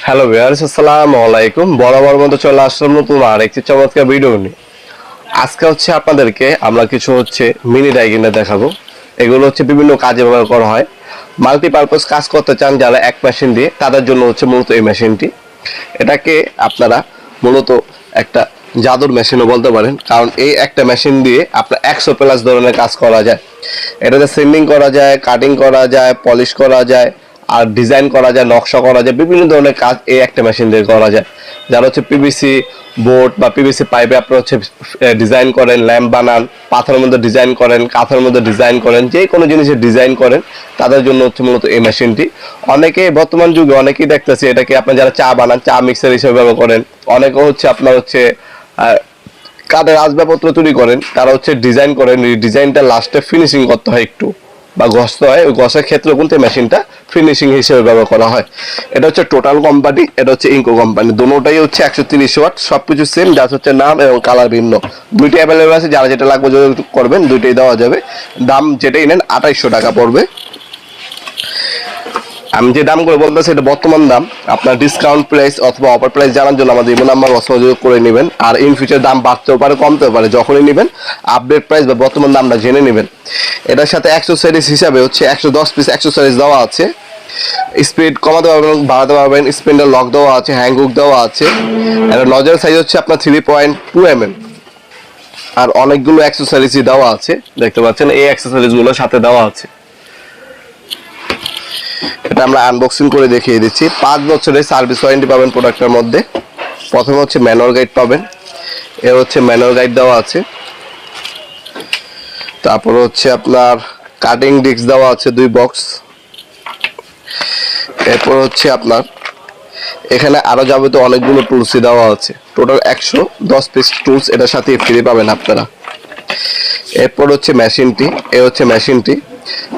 Hello viewers, আসসালামু আলাইকুম। বরাবর মতো চলে আসলাম নতুন আরেকটি চমৎকার ভিডিও নিয়ে। আজকে আপনাদেরকে আমরা কিছু মিনি ডাই কিনে দেখাবো। এগুলো বিভিন্ন কাজে ব্যবহার করা হয়। মাল্টিপারপাস কাজ করতে চান যারা এক মেশিন দিয়ে, তাদের জন্য মূলত এই মেশিনটি। এটাকে আপনারা মূলত একটা জাদুর মেশিনও বলতে পারেন, কারণ এই একটা মেশিন দিয়ে আপনার 100+ ধরনের কাজ করা যায়। এটাতে সেন্ডিং করা যায়, কাটিং করা যায়, পলিশ করা যায়, আর ডিজাইন করা যায়, নকশা করা যায়, বিভিন্ন ধরনের কাজ এই একটা মেশিন দিয়ে করা যায়। যারা পিভিসি বোর্ড বা পিভিসি পাইপে আপনারা ডিজাইন করেন, ল্যাম্প বানান, পাথরের মধ্যে ডিজাইন করেন, কাঠের মধ্যে ডিজাইন করেন, যে কোনো জিনিসের ডিজাইন করেন, তাদের জন্য মূলত এই মেশিনটি। অনেকে বর্তমান যুগে অনেকেই দেখতেছে এটাকে আপনার যারা চা বানান, চা মিক্সার হিসেবে ব্যবহার করেন। অনেকে আপনার কাঠের আসবাবপত্র তৈরি করেন, তারা ডিজাইন করেন, ডিজাইনটা লাস্টে ফিনিশিং করতে হয় একটু বা ঘষতে হয়, ওই ঘষার ক্ষেত্রে কিন্তু মেশিনটা ফিনিশিং হিসেবে ব্যবহার করা হয়। এটা টোটাল কোম্পানি, এটা ইনকো কোম্পানি। দুটোটাই 130 ওয়াট, সবকিছু সেম, যা নাম এবং কালার ভিন্ন। দুইটাই অ্যাভেলেবেল আছে, যারা যেটা লাগবে যোগাযোগ করবেন, দুইটাই দেওয়া যাবে। দাম যেটাই নেন 2800 টাকা পড়বে। আমি যে দাম করে বলতেছি এটা বর্তমান দাম। আপনার ডিসকাউন্ট প্রাইস অথবা অফার প্রাইস জানার জন্য আমাদের ইমো নাম্বার যোগাযোগ করে নেবেন। আর ইন ফিউচার দাম বাড়তেও পারে, কমতেও পারে। যখনই নেবেন আপডেট প্রাইস বা বর্তমান দামটা জেনে নেবেন। এটার সাথে অ্যাক্সেসরিজ হিসাবে 110 পিস অ্যাক্সেসরিজ দেওয়া আছে। স্পিড কমাতে পারবেন, বাড়াতে পারবেন, স্পিন্ডার লক দেওয়া আছে, হ্যাং হুক দেওয়া আছে। এটা নজর সাইজ আপনার 3.2 mm। আর অনেকগুলো অ্যাক্সেসরিজ দেওয়া আছে, দেখতে পাচ্ছেন এই অ্যাক্সেসরিজগুলো সাথে দেওয়া আছে। এটা আমরা আনবক্সিং করে দেখিয়ে দিচ্ছি। 5 বছরের সার্ভিস ওয়ারেন্টি পাবেন প্রোডাক্টের মধ্যে। প্রথমে ম্যানুয়াল গাইড পাবেন, এর ম্যানুয়াল গাইড দেওয়া আছে। তারপর আপনার কাটিং ডিস্ক দেওয়া আছে 2 বক্স। এরপর আপনার এখানে আরো যাবতীয় অনেকগুলো টুলসই দেওয়া আছে। টোটাল 110 পিস টুলস এটার সাথে ফ্রি পাবেন আপনারা। এরপর মেশিনটি,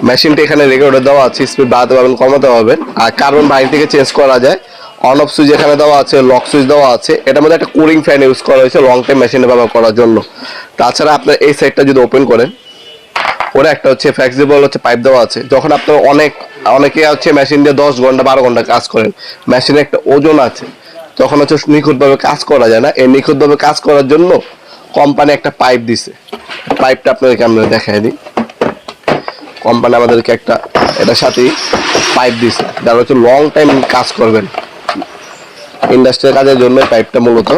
মেশিনটি এখানে রেগুলেটর দেওয়া আছে, স্পিড বাড়াতে পারবেন, কমাতে পারবেন। আর কার্বন বাইন্ড থেকে চেঞ্জ করা যায়। অন অফ সুইচ এখানে দেওয়া আছে, লক সুইচ দেওয়া আছে। এটার মধ্যে একটা কুলিং ফ্যান ইউজ করা হয়েছে লং টাইম মেশিনে ব্যবহার করার জন্য। তাছাড়া আপনার এই সাইডটা যদি ওপেন করেন, ওরা একটা ফ্লেক্সিবল পাইপ দেওয়া আছে। যখন আপনার অনেকে মেশিন দিয়ে 10 ঘন্টা 12 ঘন্টা কাজ করেন, মেশিনে একটা ওজন আছে, তখন নিখুঁতভাবে কাজ করা যায় না। এই নিখুঁতভাবে কাজ করার জন্য কোম্পানি একটা পাইপ দিছে। পাইপটা আপনাদেরকে আমরা দেখাই দিই। কোম্পানি আমাদেরকে একটা এটার সাথে পাইপ দিছে, যারা লং টাইম কাজ করবেন ইন্ডাস্ট্রিয়াল কাজের জন্য। পাইপটা মূলত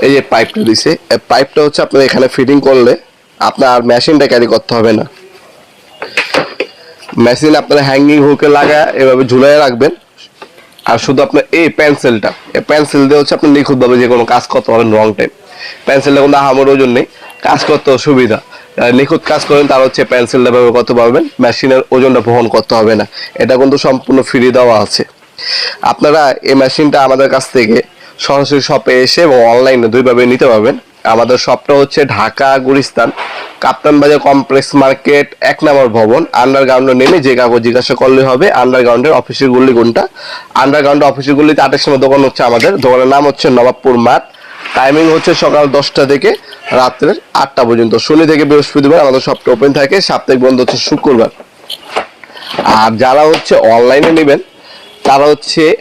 এই যে পাইপটা দিছে, এই পাইপটা আপনার এখানে ফিটিং করলে আপনার মেশিনটা ক্যারি করতে হবে না। মেশিন আপনার হ্যাঙ্গিং হুকে লাগা এভাবে ঝুলাই রাখবেন। আর শুধু আপনার এই পেন্সিলটা, এই পেন্সিল দিয়ে আপনি নিখুঁতভাবে যে কোনো কাজ করতে পারেন লং টাইম। পেন্সিলটা কোনো আহামর ওজন নেই, কাজ করতে সুবিধা। নিখুঁত কাজ করেন তার পেন্সিলটা ব্যবহার করতে পারবেন, মেশিনের ওজনটা বহন করতে হবে না। এটা কিন্তু সম্পূর্ণ ফ্রি দেওয়া আছে। আপনারা এই মেশিনটা আমাদের কাছ থেকে সরাসরি শপে এসে এবং অনলাইনে দুইভাবে নিতে পারবেন। আমাদের শপটা ঢাকা গুলিস্তান কাপ্তান বাজার কমপ্লেক্স মার্কেট 1 নম্বর ভবন। আন্ডারগ্রাউন্ডে নেমে যে কাগজ জিজ্ঞাসা করলে হবে আন্ডারগ্রাউন্ডের অফিসের গুলি কোনটা। আন্ডারগ্রাউন্ডের অফিসের গুলিতে 8টার সময় দোকান আমাদের দোকানের নাম নবাবপুর মাঠ। টাইমিং সকাল 10টা থেকে রাত্রের 8টা পর্যন্ত। শনি থেকে বৃহস্পতিবার আমাদের শপটা ওপেন থাকে, সাপ্তাহিক বন্ধ শুক্রবার। আর যারা অনলাইনে নেবেন তারা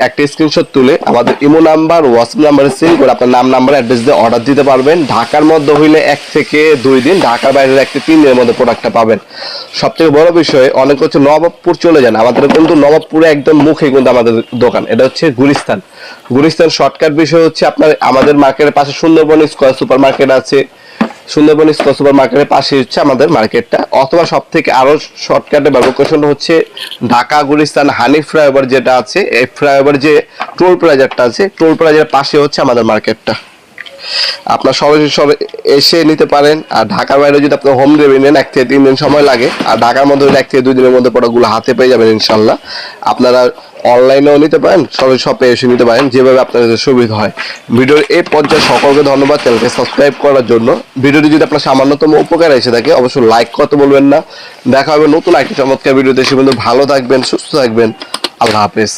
একটা স্ক্রিনশট তুলে আমাদের ইমো নাম্বার, হোয়াটসঅ্যাপ নাম্বারে সেন্ড করে আপনার নাম, নাম্বার, অ্যাড্রেস দিয়ে অর্ডার দিতে পারবেন। ঢাকার মধ্যে হইলে 1 থেকে 2 দিন, ঢাকার বাইরে 1 থেকে 3 দিনের মধ্যে প্রোডাক্টটা পাবেন। সবথেকে বড় বিষয়, অনেক নবাবপুর চলে যান, আমাদের কিন্তু নবাবপুরে একদম মুখে কিন্তু আমাদের দোকান। এটা গুলিস্তান। গুলিস্তান শর্টকাট বিষয় আপনার আমাদের মার্কেটের পাশে সুন্দরবন স্কয়ার সুপার মার্কেট আছে। সুন্দরবন স্কয়ার সুপার মার্কেটের পাশে আমাদের মার্কেটটা। অথবা সব থেকে আরো শর্টকাটে বা লোকেশন ঢাকা গুলিস্তান হানি ফ্লাইওভার যেটা আছে, এই ফ্লাইওভার যে টোল প্লাজারটা আছে, টোল প্লাজার পাশে আমাদের মার্কেটটা। আপনার সব এসে নিতে পারেন। আর ঢাকার বাইরে যদি আপনার হোম ডেলিভারি নেন 1 থেকে 3 দিন সময় লাগে। আর ঢাকার মধ্যে 1 থেকে 2 দিনের মধ্যে প্রোডাক্টগুলো হাতে পেয়ে যাবেন ইনশাল্লাহ। আপনারা অনলাইনেও নিতে পারেন, সরাসরি শপে এসে নিতে পারেন, যেভাবে আপনাদের সুবিধা হয়। ভিডিওর এই পর্যায়ে সকলকে ধন্যবাদ চ্যানেলকে সাবস্ক্রাইব করার জন্য। ভিডিওটি যদি আপনার সামান্যতম উপকার এসে থাকে অবশ্যই লাইক করতে বলবেন না। দেখা হবে নতুন একটি চমৎকার ভিডিওতে। সে পর্যন্ত ভালো থাকবেন, সুস্থ থাকবেন। আল্লাহ হাফেজ।